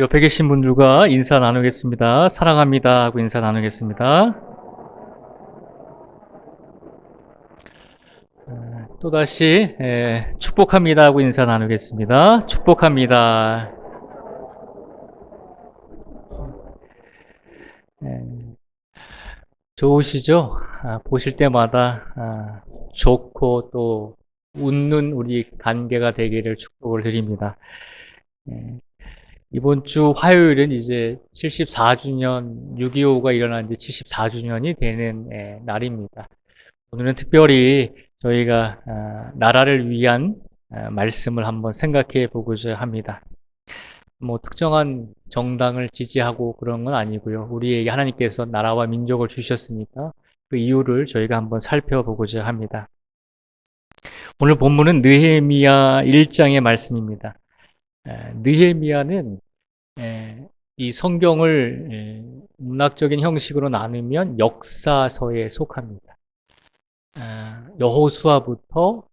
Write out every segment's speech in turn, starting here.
옆에 계신 분들과 인사 나누겠습니다. 사랑합니다 하고 인사 나누겠습니다. 또다시 축복합니다 하고 인사 나누겠습니다. 축복합니다. 에, 좋으시죠? 보실 때마다 좋고 또 웃는 우리 관계가 되기를 축복을 드립니다. 에, 이번 주 화요일은 이제 74주년 6.25가 일어난 지 74주년이 되는 날입니다. 오늘은 특별히 저희가 나라를 위한 말씀을 한번 생각해 보고자 합니다. 뭐 특정한 정당을 지지하고 그런 건 아니고요. 우리에게 하나님께서 나라와 민족을 주셨으니까 그 이유를 저희가 한번 살펴보고자 합니다. 오늘 본문은 느헤미야 1장의 말씀입니다. 느헤미야는 이 성경을 문학적인 형식으로 나누면 역사서에 속합니다. 여호수아부터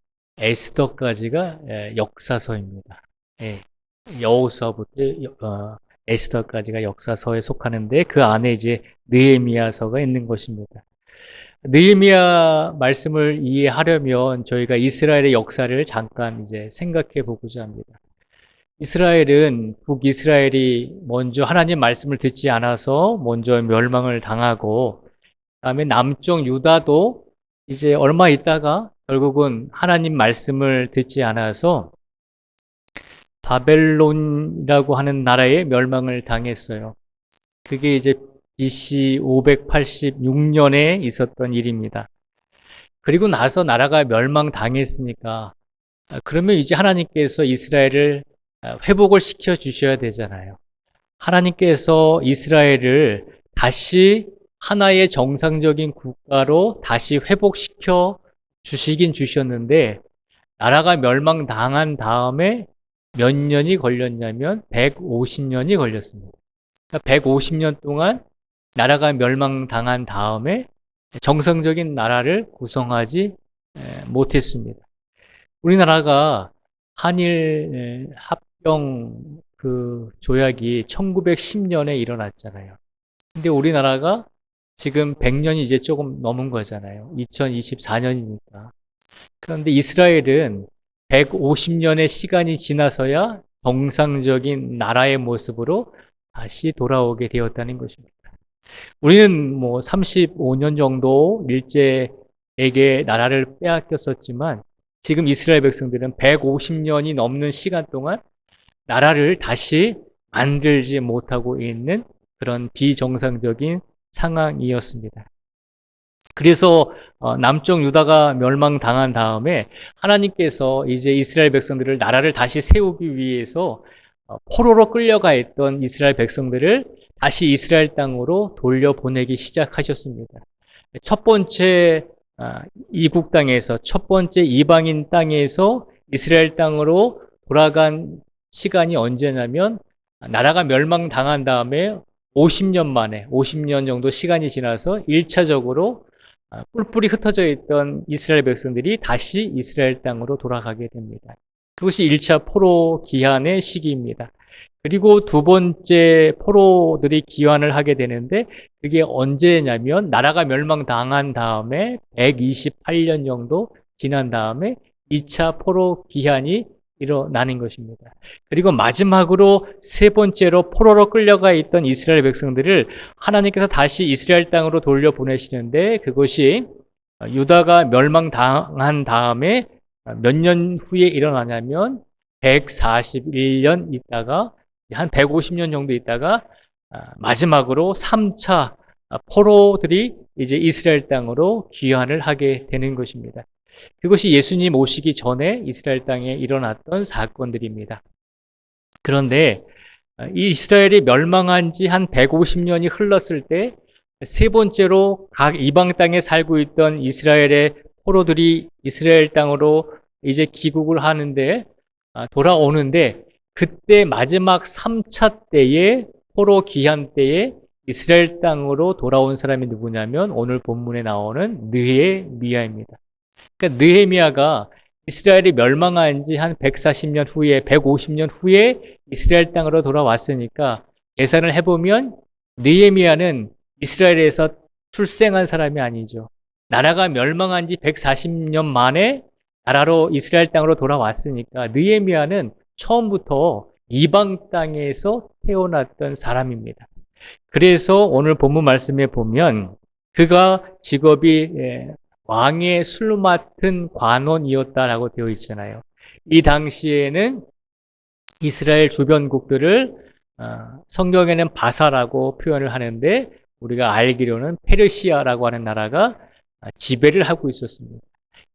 에스더까지가 역사서입니다. 여호수아부터 에스더까지가 역사서에 속하는데 그 안에 이제 느헤미야서가 있는 것입니다. 느헤미야 말씀을 이해하려면 저희가 이스라엘의 역사를 잠깐 이제 생각해 보고자 합니다. 이스라엘은 북이스라엘이 먼저 하나님 말씀을 듣지 않아서 먼저 멸망을 당하고 그다음에 남쪽 유다도 이제 얼마 있다가 결국은 하나님 말씀을 듣지 않아서 바벨론이라고 하는 나라에 멸망을 당했어요. 그게 이제 BC 586년에 있었던 일입니다. 그리고 나서 나라가 멸망당했으니까 그러면 이제 하나님께서 이스라엘을 회복을 시켜 주셔야 되잖아요. 하나님께서 이스라엘을 다시 하나의 정상적인 국가로 다시 회복시켜 주시긴 주셨는데 나라가 멸망당한 다음에 몇 년이 걸렸냐면 150년이 걸렸습니다. 그러니까 150년 동안 나라가 멸망당한 다음에 정상적인 나라를 구성하지 못했습니다. 우리나라가 한일 합병 그 조약이 1910년에 일어났잖아요. 근데 우리나라가 지금 100년이 이제 조금 넘은 거잖아요. 2024년이니까. 그런데 이스라엘은 150년의 시간이 지나서야 정상적인 나라의 모습으로 다시 돌아오게 되었다는 것입니다. 우리는 뭐 35년 정도 일제에게 나라를 빼앗겼었지만 지금 이스라엘 백성들은 150년이 넘는 시간 동안 나라를 다시 만들지 못하고 있는 그런 비정상적인 상황이었습니다. 그래서 남쪽 유다가 멸망당한 다음에 하나님께서 이제 이스라엘 백성들을 나라를 다시 세우기 위해서 포로로 끌려가 있던 이스라엘 백성들을 다시 이스라엘 땅으로 돌려보내기 시작하셨습니다. 첫 번째 이국 땅에서 첫 번째 이방인 땅에서 이스라엘 땅으로 돌아간 시간이 언제냐면 나라가 멸망당한 다음에 50년 만에 50년 정도 시간이 지나서 1차적으로 뿔뿔이 흩어져 있던 이스라엘 백성들이 다시 이스라엘 땅으로 돌아가게 됩니다. 그것이 1차 포로 기한의 시기입니다. 그리고 두 번째 포로들이 기환을 하게 되는데 그게 언제냐면 나라가 멸망당한 다음에 128년 정도 지난 다음에 2차 포로 기한이 일어나는 것입니다. 그리고 마지막으로 세 번째로 포로로 끌려가 있던 이스라엘 백성들을 하나님께서 다시 이스라엘 땅으로 돌려보내시는데 그것이 유다가 멸망당한 다음에 몇 년 후에 일어나냐면 141년 있다가 한 150년 정도 있다가 마지막으로 3차 포로들이 이제 이스라엘 땅으로 귀환을 하게 되는 것입니다. 그것이 예수님 오시기 전에 이스라엘 땅에 일어났던 사건들입니다. 그런데 이 이스라엘이 멸망한 지 한 150년이 흘렀을 때 세 번째로 각 이방 땅에 살고 있던 이스라엘의 포로들이 이스라엘 땅으로 이제 귀국을 하는데 돌아오는데 그때 마지막 3차 때에 포로 귀환 때에 이스라엘 땅으로 돌아온 사람이 누구냐면 오늘 본문에 나오는 느헤미야입니다. 그러니까 느헤미야가 이스라엘이 멸망한 지 한 140년 후에, 150년 후에 이스라엘 땅으로 돌아왔으니까 계산을 해보면 느헤미야는 이스라엘에서 출생한 사람이 아니죠. 나라가 멸망한 지 140년 만에 나라로 이스라엘 땅으로 돌아왔으니까 느헤미야는 처음부터 이방 땅에서 태어났던 사람입니다. 그래서 오늘 본문 말씀에 보면 그가 직업이 왕의 술 맡은 관원이었다라고 되어 있잖아요. 이 당시에는 이스라엘 주변국들을 성경에는 바사라고 표현을 하는데 우리가 알기로는 페르시아라고 하는 나라가 지배를 하고 있었습니다.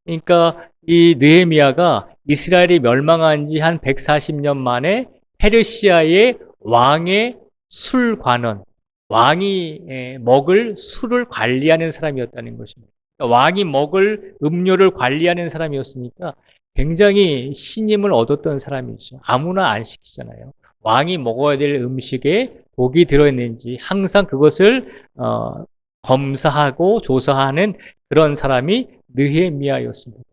그러니까 이 느헤미야가 이스라엘이 멸망한 지 한 140년 만에 페르시아의 왕의 술 관원, 왕이 먹을 술을 관리하는 사람이었다는 것입니다. 그러니까 왕이 먹을 음료를 관리하는 사람이었으니까 굉장히 신임을 얻었던 사람이죠. 아무나 안 시키잖아요. 왕이 먹어야 될 음식에 독이 들어있는지 항상 그것을 검사하고 조사하는 그런 사람이 느헤미야였습니다.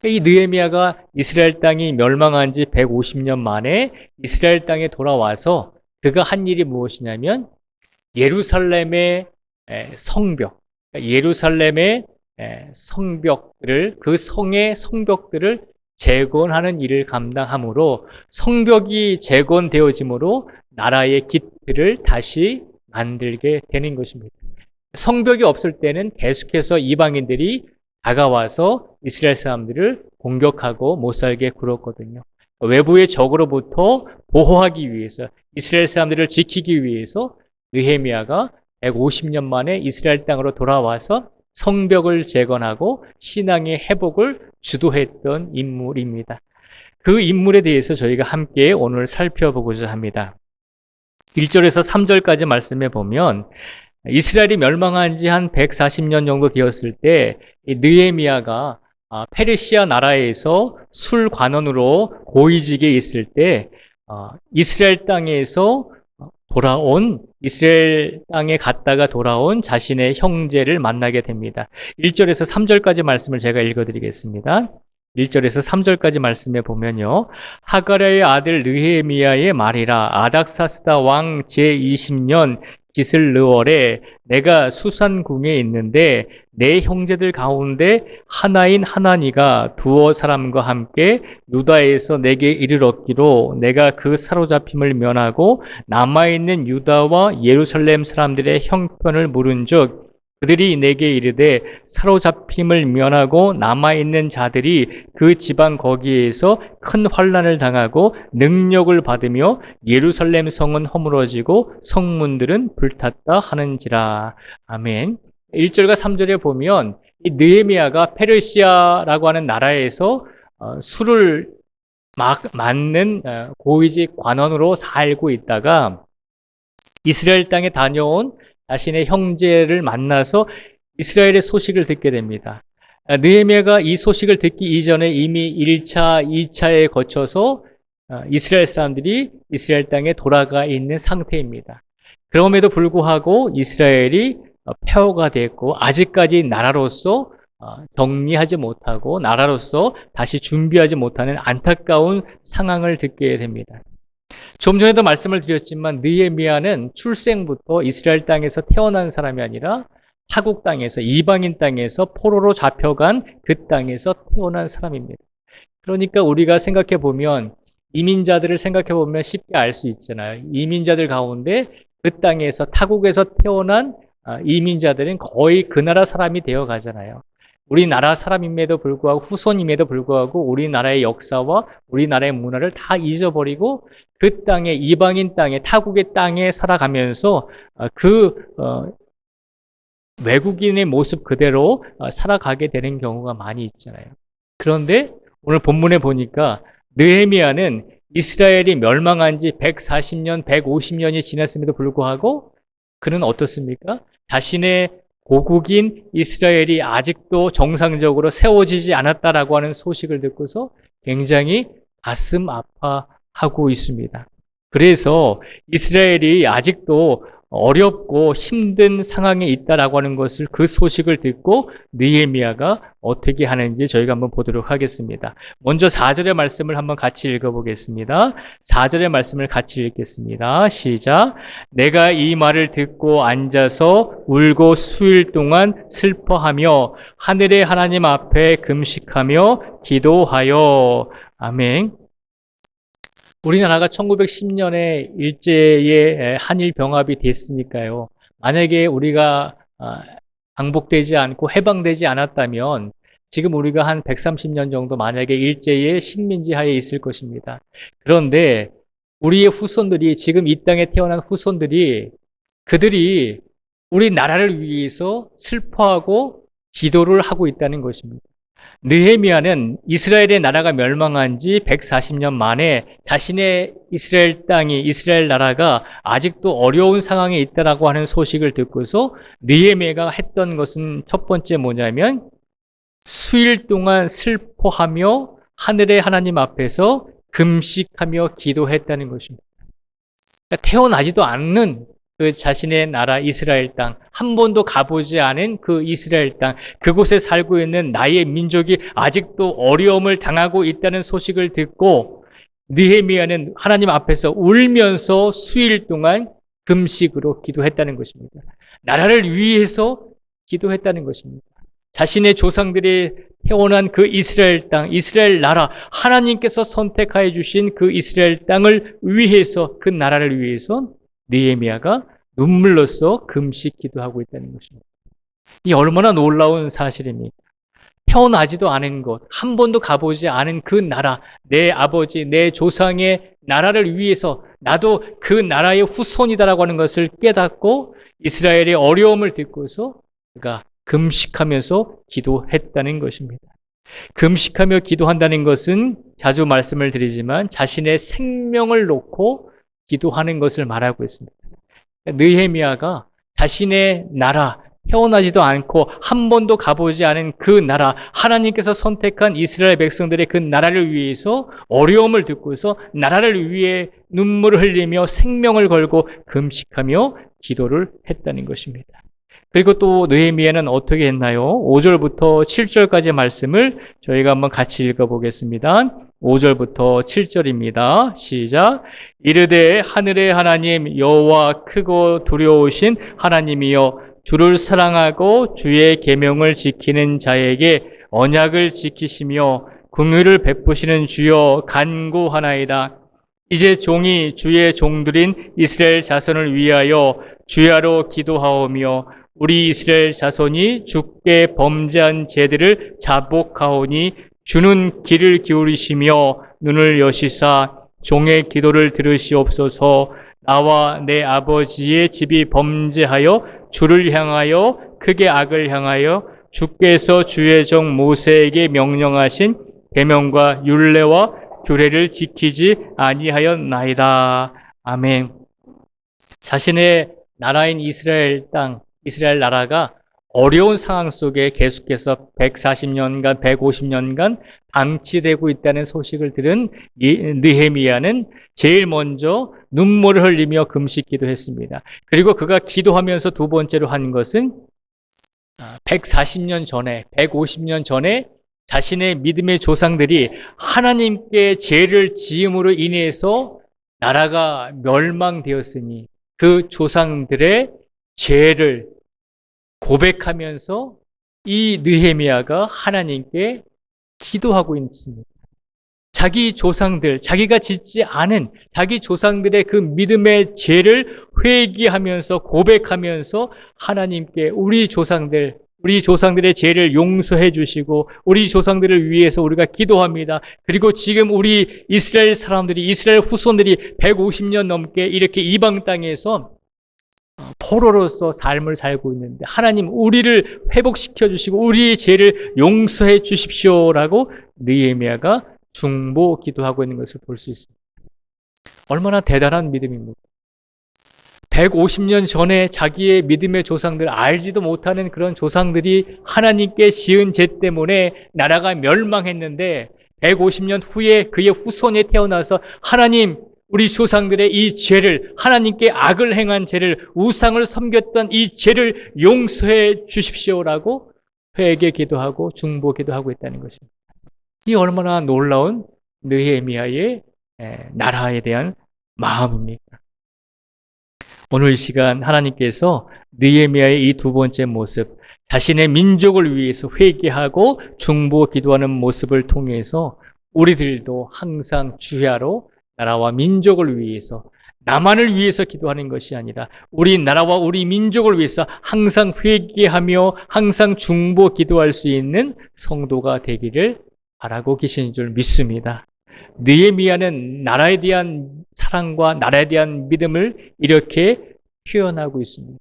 이 느헤미야가 이스라엘 땅이 멸망한 지 150년 만에 이스라엘 땅에 돌아와서 그가 한 일이 무엇이냐면 예루살렘의 성벽, 예루살렘의 성벽들을, 그 성의 성벽들을 재건하는 일을 감당함으로 성벽이 재건되어짐으로 나라의 기틀을 다시 만들게 되는 것입니다. 성벽이 없을 때는 계속해서 이방인들이 다가와서 이스라엘 사람들을 공격하고 못 살게 굴었거든요. 외부의 적으로부터 보호하기 위해서, 이스라엘 사람들을 지키기 위해서 느헤미야가 150년 만에 이스라엘 땅으로 돌아와서 성벽을 재건하고 신앙의 회복을 주도했던 인물입니다. 그 인물에 대해서 저희가 함께 오늘 살펴보고자 합니다. 1절에서 3절까지 말씀해 보면 이스라엘이 멸망한 지 한 140년 정도 되었을 때 느헤미야가 페르시아 나라에서 술 관원으로 고위직에 있을 때 이스라엘 땅에서 돌아온, 이스라엘 땅에 갔다가 돌아온 자신의 형제를 만나게 됩니다. 1절에서 3절까지 말씀을 제가 읽어드리겠습니다. 1절에서 3절까지 말씀해 보면요. 하가랴의 아들 느헤미야의 말이라. 아닥사스다 왕 제20년 기슬르월에 내가 수산궁에 있는데 내 형제들 가운데 하나인 하나니가 두어 사람과 함께 유다에서 내게 이르렀기로 내가 그 사로잡힘을 면하고 남아있는 유다와 예루살렘 사람들의 형편을 물은즉 그들이 내게 이르되 사로잡힘을 면하고 남아있는 자들이 그 지방 거기에서 큰 환난을 당하고 능력을 받으며 예루살렘 성은 허물어지고 성문들은 불탔다 하는지라. 아멘. 1절과 3절에 보면 이 느헤미야가 페르시아라고 하는 나라에서 술을 맞는 고위직 관원으로 살고 있다가 이스라엘 땅에 다녀온 자신의 형제를 만나서 이스라엘의 소식을 듣게 됩니다. 느헤미야가 이 소식을 듣기 이전에 이미 1차, 2차에 거쳐서 이스라엘 사람들이 이스라엘 땅에 돌아가 있는 상태입니다. 그럼에도 불구하고 이스라엘이 폐허가 됐고 아직까지 나라로서 정리하지 못하고 나라로서 다시 준비하지 못하는 안타까운 상황을 듣게 됩니다. 좀 전에도 말씀을 드렸지만 느헤미야는 출생부터 이스라엘 땅에서 태어난 사람이 아니라 타국 땅에서, 이방인 땅에서 포로로 잡혀간 그 땅에서 태어난 사람입니다. 그러니까 우리가 생각해 보면 이민자들을 생각해 보면 쉽게 알 수 있잖아요. 이민자들 가운데 그 땅에서 타국에서 태어난 이민자들은 거의 그 나라 사람이 되어 가잖아요. 우리나라 사람임에도 불구하고 후손임에도 불구하고 우리나라의 역사와 우리나라의 문화를 다 잊어버리고 그 땅에, 이방인 땅에, 타국의 땅에 살아가면서 외국인의 모습 그대로 살아가게 되는 경우가 많이 있잖아요. 그런데 오늘 본문에 보니까 느헤미야는 이스라엘이 멸망한 지 140년, 150년이 지났음에도 불구하고 그는 어떻습니까? 자신의 고국인 이스라엘이 아직도 정상적으로 세워지지 않았다라고 하는 소식을 듣고서 굉장히 가슴 아파하고 있습니다. 그래서 이스라엘이 아직도 어렵고 힘든 상황에 있다라고 하는 것을 그 소식을 듣고 느헤미야가 어떻게 하는지 저희가 한번 보도록 하겠습니다. 먼저 4절의 말씀을 한번 같이 읽어보겠습니다. 4절의 말씀을 같이 읽겠습니다. 시작. 내가 이 말을 듣고 앉아서 울고 수일 동안 슬퍼하며 하늘의 하나님 앞에 금식하며 기도하여. 아멘. 우리나라가 1910년에 일제의 한일 병합이 됐으니까요. 만약에 우리가 광복되지 않고 해방되지 않았다면 지금 우리가 한 130년 정도 만약에 일제의 식민지 하에 있을 것입니다. 그런데 우리의 후손들이, 지금 이 땅에 태어난 후손들이, 그들이 우리 나라를 위해서 슬퍼하고 기도를 하고 있다는 것입니다. 느헤미야는 이스라엘의 나라가 멸망한 지 140년 만에 자신의 이스라엘 땅이, 이스라엘 나라가 아직도 어려운 상황에 있다라고 하는 소식을 듣고서 느헤미야가 했던 것은 첫 번째 뭐냐면 수일 동안 슬퍼하며 하늘의 하나님 앞에서 금식하며 기도했다는 것입니다. 그러니까 태어나지도 않는 그 자신의 나라 이스라엘 땅, 한 번도 가보지 않은 그 이스라엘 땅, 그곳에 살고 있는 나의 민족이 아직도 어려움을 당하고 있다는 소식을 듣고 느헤미야는 하나님 앞에서 울면서 수일 동안 금식으로 기도했다는 것입니다. 나라를 위해서 기도했다는 것입니다. 자신의 조상들이 태어난 그 이스라엘 땅, 이스라엘 나라, 하나님께서 선택하여 주신 그 이스라엘 땅을 위해서, 그 나라를 위해서 느헤미야가 눈물로써 금식 기도하고 있다는 것입니다. 이 얼마나 놀라운 사실입니까? 태어나지도 않은 곳, 한 번도 가보지 않은 그 나라, 내 아버지, 내 조상의 나라를 위해서 나도 그 나라의 후손이다라고 하는 것을 깨닫고 이스라엘의 어려움을 듣고서 그가 금식하면서 기도했다는 것입니다. 금식하며 기도한다는 것은 자주 말씀을 드리지만 자신의 생명을 놓고 기도하는 것을 말하고 있습니다. 느헤미야가 자신의 나라, 태어나지도 않고 한 번도 가보지 않은 그 나라, 하나님께서 선택한 이스라엘 백성들의 그 나라를 위해서 어려움을 듣고서 나라를 위해 눈물을 흘리며 생명을 걸고 금식하며 기도를 했다는 것입니다. 그리고 또 느헤미야는 어떻게 했나요? 5절부터 7절까지 말씀을 저희가 한번 같이 읽어보겠습니다. 5절부터 7절입니다. 시작. 이르되 하늘의 하나님 여호와 크고 두려우신 하나님이여 주를 사랑하고 주의 계명을 지키는 자에게 언약을 지키시며 긍휼을 베푸시는 주여 간구하나이다. 이제 종이 주의 종들인 이스라엘 자손을 위하여 주야로 기도하오며 우리 이스라엘 자손이 주께 범죄한 죄들을 자복하오니 주는 귀를 기울이시며 눈을 여시사 종의 기도를 들으시옵소서. 나와 내 아버지의 집이 범죄하여 주를 향하여 크게 악을 향하여 주께서 주의 종 모세에게 명령하신 계명과 율례와 규례를 지키지 아니하였나이다. 아멘. 자신의 나라인 이스라엘 땅, 이스라엘 나라가 어려운 상황 속에 계속해서 140년간, 150년간 방치되고 있다는 소식을 들은 느헤미야는 제일 먼저 눈물을 흘리며 금식 기도했습니다. 그리고 그가 기도하면서 두 번째로 한 것은 140년 전에, 150년 전에 자신의 믿음의 조상들이 하나님께 죄를 지음으로 인해서 나라가 멸망되었으니 그 조상들의 죄를 고백하면서 이 느헤미야가 하나님께 기도하고 있습니다. 자기 조상들, 자기가 짓지 않은 자기 조상들의 그 믿음의 죄를 회개하면서 고백하면서 하나님께 우리 조상들의 죄를 용서해 주시고 우리 조상들을 위해서 우리가 기도합니다. 그리고 지금 우리 이스라엘 사람들이, 이스라엘 후손들이 150년 넘게 이렇게 이방 땅에서 포로로서 삶을 살고 있는데 하나님 우리를 회복시켜 주시고 우리의 죄를 용서해 주십시오라고 느헤미야가 중보 기도하고 있는 것을 볼 수 있습니다. 얼마나 대단한 믿음입니까? 150년 전에 자기의 믿음의 조상들, 알지도 못하는 그런 조상들이 하나님께 지은 죄 때문에 나라가 멸망했는데 150년 후에 그의 후손이 태어나서 하나님 우리 조상들의 이 죄를, 하나님께 악을 행한 죄를, 우상을 섬겼던 이 죄를 용서해 주십시오라고 회개 기도하고 중보 기도하고 있다는 것입니다. 이 얼마나 놀라운 느헤미야의 나라에 대한 마음입니까? 오늘 이 시간 하나님께서 느헤미야의 이 두 번째 모습, 자신의 민족을 위해서 회개하고 중보 기도하는 모습을 통해서 우리들도 항상 주야로 나라와 민족을 위해서, 나만을 위해서 기도하는 것이 아니라 우리 나라와 우리 민족을 위해서 항상 회개하며 항상 중보 기도할 수 있는 성도가 되기를 바라고 계신 줄 믿습니다. 느헤미야는 나라에 대한 사랑과 나라에 대한 믿음을 이렇게 표현하고 있습니다.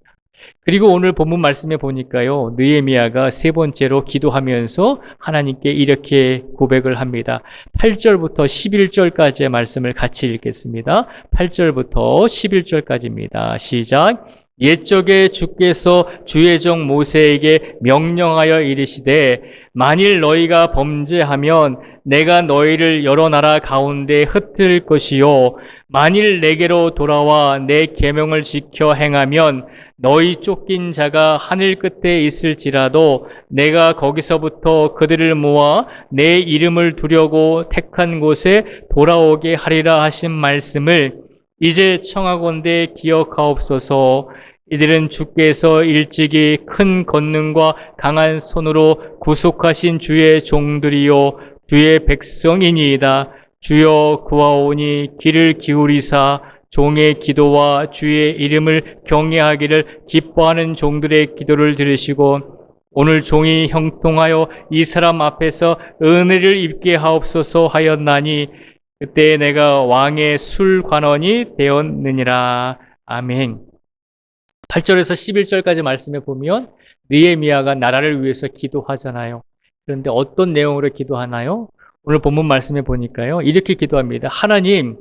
그리고 오늘 본문 말씀에 보니까요, 느헤미야가 세 번째로 기도하면서 하나님께 이렇게 고백을 합니다. 8절부터 11절까지의 말씀을 같이 읽겠습니다. 8절부터 11절까지입니다. 시작. 옛적에 주께서 주의 종 모세에게 명령하여 이르시되 만일 너희가 범죄하면 내가 너희를 여러 나라 가운데 흩을 것이요 만일 내게로 돌아와 내 계명을 지켜 행하면 너희 쫓긴 자가 하늘 끝에 있을지라도 내가 거기서부터 그들을 모아 내 이름을 두려고 택한 곳에 돌아오게 하리라 하신 말씀을 이제 청하건대 기억하옵소서. 이들은 주께서 일찍이 큰 권능과 강한 손으로 구속하신 주의 종들이요 주의 백성이니이다. 주여 구하오니 귀를 기울이사 종의 기도와 주의 이름을 경외하기를 기뻐하는 종들의 기도를 들으시고 오늘 종이 형통하여 이 사람 앞에서 은혜를 입게 하옵소서 하였나니 그때 내가 왕의 술관원이 되었느니라. 아멘. 8절에서 11절까지 말씀해 보면 느헤미야가 나라를 위해서 기도하잖아요. 그런데 어떤 내용으로 기도하나요? 오늘 본문 말씀해 보니까요, 이렇게 기도합니다. 하나님,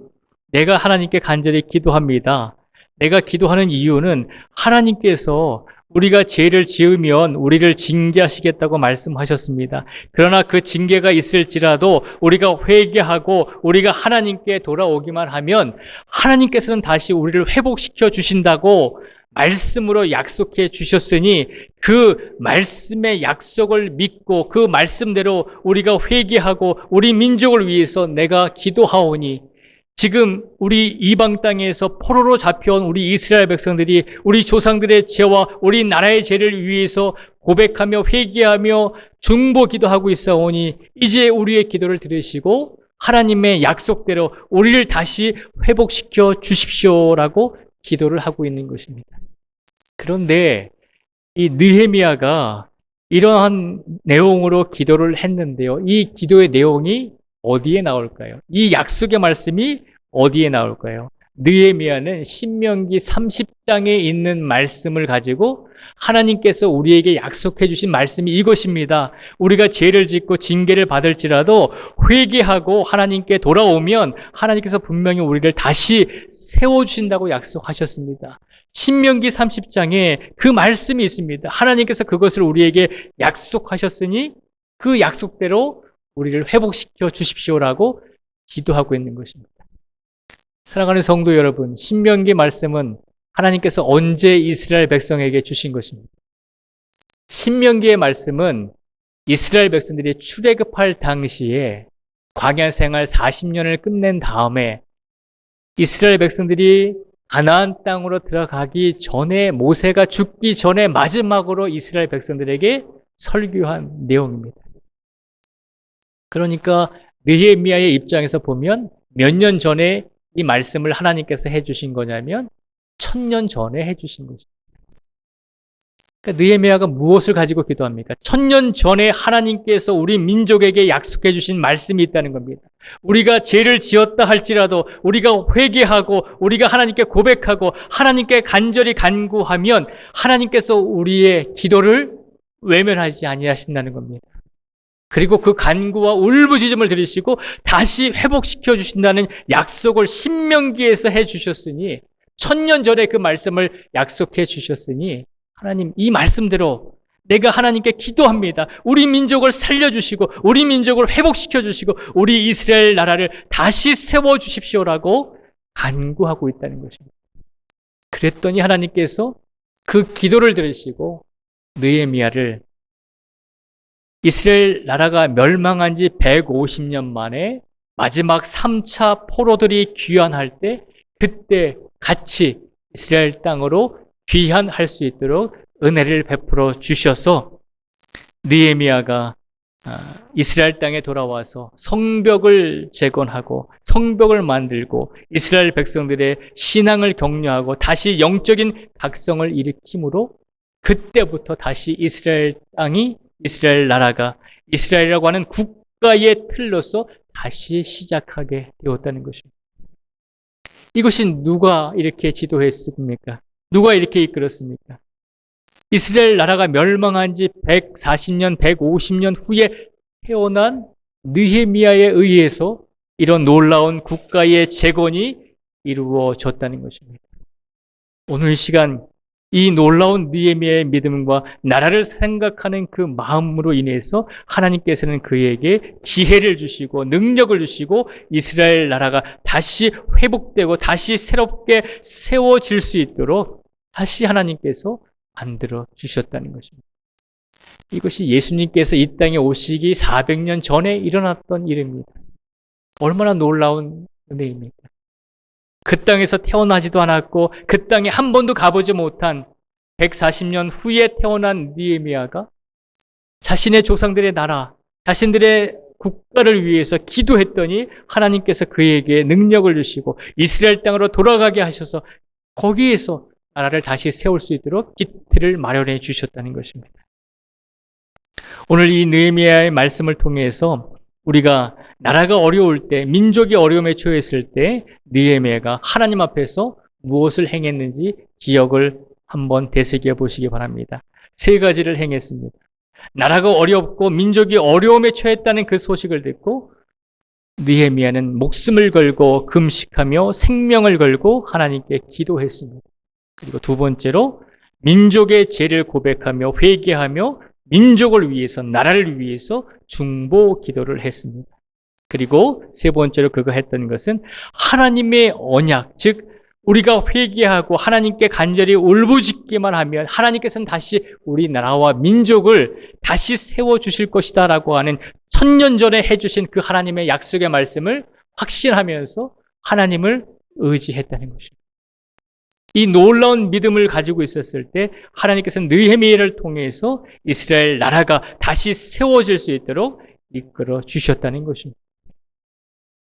내가 하나님께 간절히 기도합니다. 내가 기도하는 이유는 하나님께서 우리가 죄를 지으면 우리를 징계하시겠다고 말씀하셨습니다. 그러나 그 징계가 있을지라도 우리가 회개하고 우리가 하나님께 돌아오기만 하면 하나님께서는 다시 우리를 회복시켜 주신다고 말씀으로 약속해 주셨으니 그 말씀의 약속을 믿고 그 말씀대로 우리가 회개하고 우리 민족을 위해서 내가 기도하오니 지금 우리 이방 땅에서 포로로 잡혀온 우리 이스라엘 백성들이 우리 조상들의 죄와 우리 나라의 죄를 위해서 고백하며 회개하며 중보 기도하고 있사오니 이제 우리의 기도를 들으시고 하나님의 약속대로 우리를 다시 회복시켜 주십시오라고 기도를 하고 있는 것입니다. 그런데 이 느헤미야가 이러한 내용으로 기도를 했는데요. 이 기도의 내용이 어디에 나올까요? 이 약속의 말씀이 어디에 나올까요? 느헤미야는 신명기 30장에 있는 말씀을 가지고 하나님께서 우리에게 약속해 주신 말씀이 이것입니다. 우리가 죄를 짓고 징계를 받을지라도 회개하고 하나님께 돌아오면 하나님께서 분명히 우리를 다시 세워주신다고 약속하셨습니다. 신명기 30장에 그 말씀이 있습니다. 하나님께서 그것을 우리에게 약속하셨으니 그 약속대로 우리를 회복시켜 주십시오라고 기도하고 있는 것입니다. 사랑하는 성도 여러분, 신명기 말씀은 하나님께서 언제 이스라엘 백성에게 주신 것입니다. 신명기의 말씀은 이스라엘 백성들이 출애굽할 당시에 광야 생활 40년을 끝낸 다음에 이스라엘 백성들이 가나안 땅으로 들어가기 전에 모세가 죽기 전에 마지막으로 이스라엘 백성들에게 설교한 내용입니다. 그러니까 느헤미야의 입장에서 보면 몇 년 전에 이 말씀을 하나님께서 해주신 거냐면 1000년 전에 해주신 거죠. 그러니까 느헤미야가 무엇을 가지고 기도합니까? 1000년 전에 하나님께서 우리 민족에게 약속해 주신 말씀이 있다는 겁니다. 우리가 죄를 지었다 할지라도 우리가 회개하고 우리가 하나님께 고백하고 하나님께 간절히 간구하면 하나님께서 우리의 기도를 외면하지 아니하신다는 겁니다. 그리고 그 간구와 울부짖음을 들으시고 다시 회복시켜 주신다는 약속을 신명기에서 해 주셨으니 1000년 전에 그 말씀을 약속해 주셨으니 하나님 이 말씀대로 내가 하나님께 기도합니다. 우리 민족을 살려주시고 우리 민족을 회복시켜 주시고 우리 이스라엘 나라를 다시 세워주십시오라고 간구하고 있다는 것입니다. 그랬더니 하나님께서 그 기도를 들으시고 느헤미야를 이스라엘 나라가 멸망한 지 150년 만에 마지막 3차 포로들이 귀환할 때 그때 같이 이스라엘 땅으로 귀환할 수 있도록 은혜를 베풀어 주셔서 느헤미야가 이스라엘 땅에 돌아와서 성벽을 재건하고 성벽을 만들고 이스라엘 백성들의 신앙을 격려하고 다시 영적인 각성을 일으킴으로 그때부터 다시 이스라엘 땅이 이스라엘 나라가 이스라엘이라고 하는 국가의 틀로서 다시 시작하게 되었다는 것입니다. 이것이 누가 이렇게 지도했습니까? 누가 이렇게 이끌었습니까? 이스라엘 나라가 멸망한 지 140년, 150년 후에 태어난 느헤미야에 의해서 이런 놀라운 국가의 재건이 이루어졌다는 것입니다. 오늘 이 시간 이 놀라운 느헤미야의 믿음과 나라를 생각하는 그 마음으로 인해서 하나님께서는 그에게 기회를 주시고 능력을 주시고 이스라엘 나라가 다시 회복되고 다시 새롭게 세워질 수 있도록 다시 하나님께서 만들어 주셨다는 것입니다. 이것이 예수님께서 이 땅에 오시기 400년 전에 일어났던 일입니다. 얼마나 놀라운 은혜입니까? 그 땅에서 태어나지도 않았고 그 땅에 한 번도 가보지 못한 140년 후에 태어난 느헤미야가 자신의 조상들의 나라, 자신들의 국가를 위해서 기도했더니 하나님께서 그에게 능력을 주시고 이스라엘 땅으로 돌아가게 하셔서 거기에서 나라를 다시 세울 수 있도록 기틀을 마련해 주셨다는 것입니다. 오늘 이 느헤미야의 말씀을 통해서 우리가 나라가 어려울 때, 민족이 어려움에 처했을 때 느헤미야가 하나님 앞에서 무엇을 행했는지 기억을 한번 되새겨 보시기 바랍니다. 3가지를 행했습니다. 나라가 어렵고 민족이 어려움에 처했다는 그 소식을 듣고 느헤미야는 목숨을 걸고 금식하며 생명을 걸고 하나님께 기도했습니다. 그리고 2번째로 민족의 죄를 고백하며 회개하며 민족을 위해서, 나라를 위해서 중보 기도를 했습니다. 그리고 3번째로 그가 했던 것은 하나님의 언약, 즉 우리가 회개하고 하나님께 간절히 울부짖기만 하면 하나님께서는 다시 우리나라와 민족을 다시 세워주실 것이다 라고 하는 1000년 전에 해주신 그 하나님의 약속의 말씀을 확신하면서 하나님을 의지했다는 것입니다. 이 놀라운 믿음을 가지고 있었을 때 하나님께서는 느헤미야를 통해서 이스라엘 나라가 다시 세워질 수 있도록 이끌어 주셨다는 것입니다.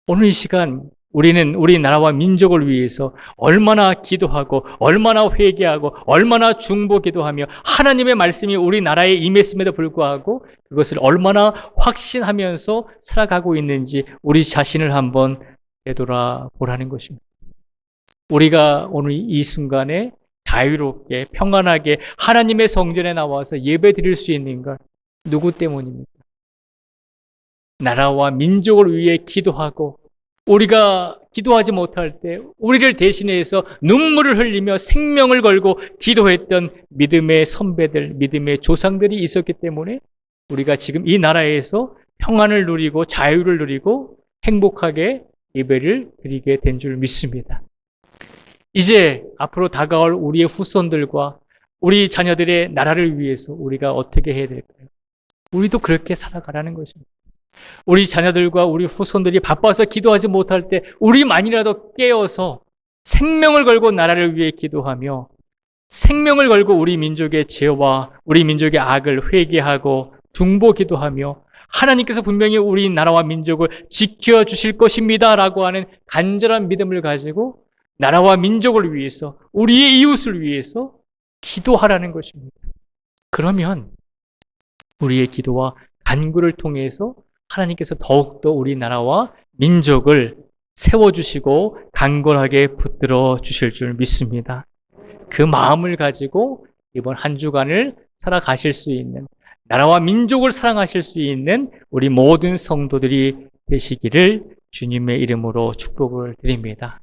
오늘 이 시간 우리는 우리나라와 민족을 위해서 얼마나 기도하고 얼마나 회개하고 얼마나 중보 기도하며 하나님의 말씀이 우리나라에 임했음에도 불구하고 그것을 얼마나 확신하면서 살아가고 있는지 우리 자신을 한번 되돌아보라는 것입니다. 우리가 오늘 이 순간에 자유롭게 평안하게 하나님의 성전에 나와서 예배 드릴 수 있는 것 누구 때문입니까? 나라와 민족을 위해 기도하고 우리가 기도하지 못할 때 우리를 대신해서 눈물을 흘리며 생명을 걸고 기도했던 믿음의 선배들, 믿음의 조상들이 있었기 때문에 우리가 지금 이 나라에서 평안을 누리고 자유를 누리고 행복하게 예배를 드리게 된 줄 믿습니다. 이제 앞으로 다가올 우리의 후손들과 우리 자녀들의 나라를 위해서 우리가 어떻게 해야 될까요? 우리도 그렇게 살아가라는 것입니다. 우리 자녀들과 우리 후손들이 바빠서 기도하지 못할 때 우리만이라도 깨어서 생명을 걸고 나라를 위해 기도하며 생명을 걸고 우리 민족의 죄와 우리 민족의 악을 회개하고 중보 기도하며 하나님께서 분명히 우리 나라와 민족을 지켜주실 것입니다 라고 하는 간절한 믿음을 가지고 나라와 민족을 위해서 우리의 이웃을 위해서 기도하라는 것입니다. 그러면 우리의 기도와 간구를 통해서 하나님께서 더욱더 우리나라와 민족을 세워주시고 강건하게 붙들어 주실 줄 믿습니다. 그 마음을 가지고 이번 한 주간을 살아가실 수 있는, 나라와 민족을 사랑하실 수 있는 우리 모든 성도들이 되시기를 주님의 이름으로 축복을 드립니다.